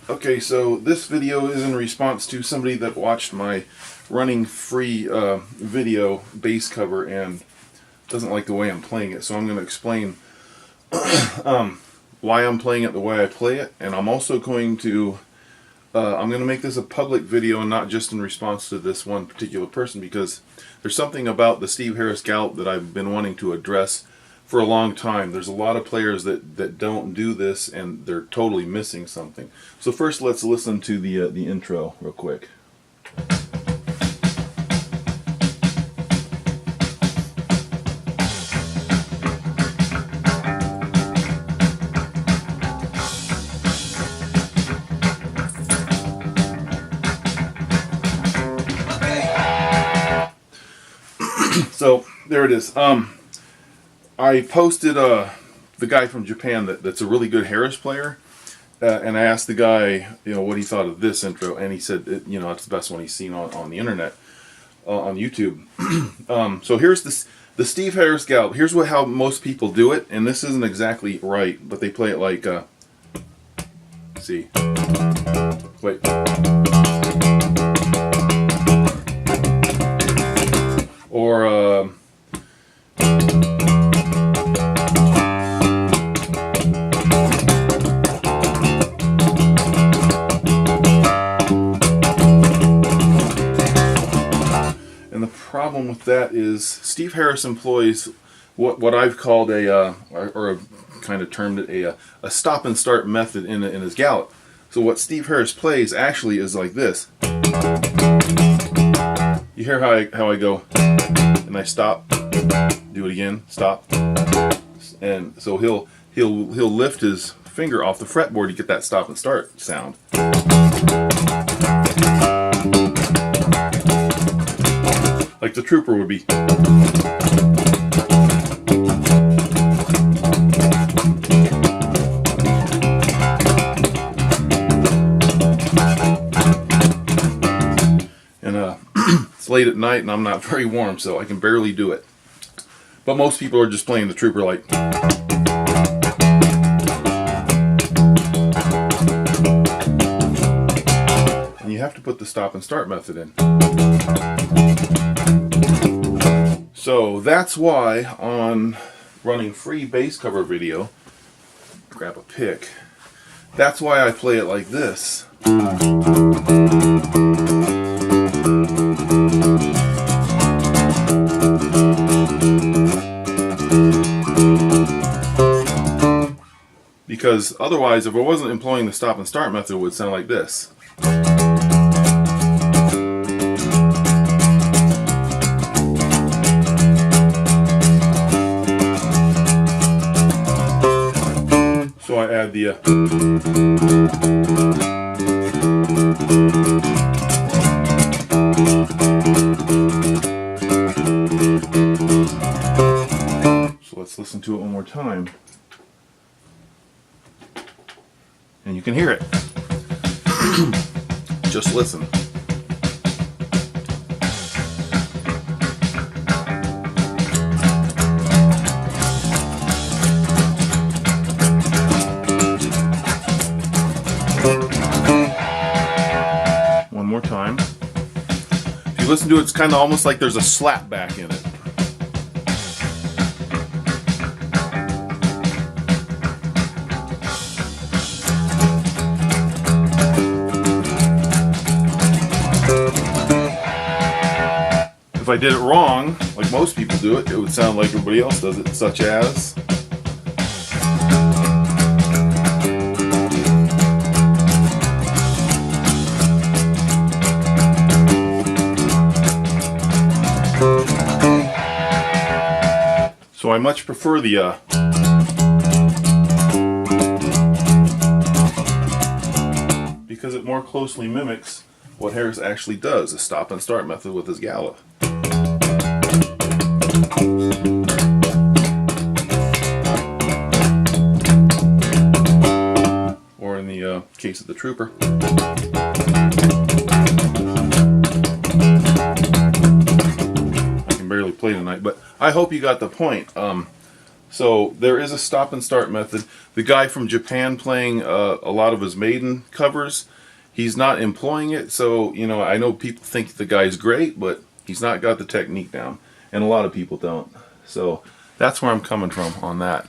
Okay, so this video is in response to somebody that watched my running free video bass cover and doesn't like the way I'm playing it. So I'm going to explain why I'm playing it the way I play it, and I'm also going to make this a public video and not just in response to this one particular person, because there's something about the Steve Harris Gallop that I've been wanting to address for a long time. There's a lot of players that don't do this, and they're totally missing something. So first, let's listen to the intro real quick. So there it is. I posted the guy from Japan that's a really good Harris player, and I asked the guy, what he thought of this intro, and he said, it's the best one he's seen on the internet, on YouTube. So here's the Steve Harris Gallop. Here's how most people do it, and this isn't exactly right, but they play it like, see, wait. Or, and the problem with that is Steve Harris employs what I've called or kind of termed it a stop and start method in his gallop. So what Steve Harris plays actually is like this. You hear how I go, and I stop, do it again, stop, and so he'll lift his finger off the fretboard to get that stop and start sound. Like the Trooper would be. It's late at night and I'm not very warm, so I can barely do it. But most people are just playing the Trooper like. And you have to put the stop and start method in. So that's why on running free bass cover video, grab a pick, that's why I play it like this. Because otherwise, if I wasn't employing the stop and start method, it would sound like this. So I add the So let's listen to it one more time. And you can hear it. Just listen. One more time. If you listen to it, it's kind of almost like there's a slap back in it. If I did it wrong, like most people do it, it would sound like everybody else does it, such as. So I much prefer the because it more closely mimics what Harris actually does, a stop and start method with his gallop. Or in the case of the Trooper. I can barely play tonight, but I hope you got the point. So there is a stop and start method. The guy from Japan playing a lot of his maiden covers, he's not employing it. So, you know, I know people think the guy's great, but he's not got the technique down. And a lot of people don't. So that's where I'm coming from on that.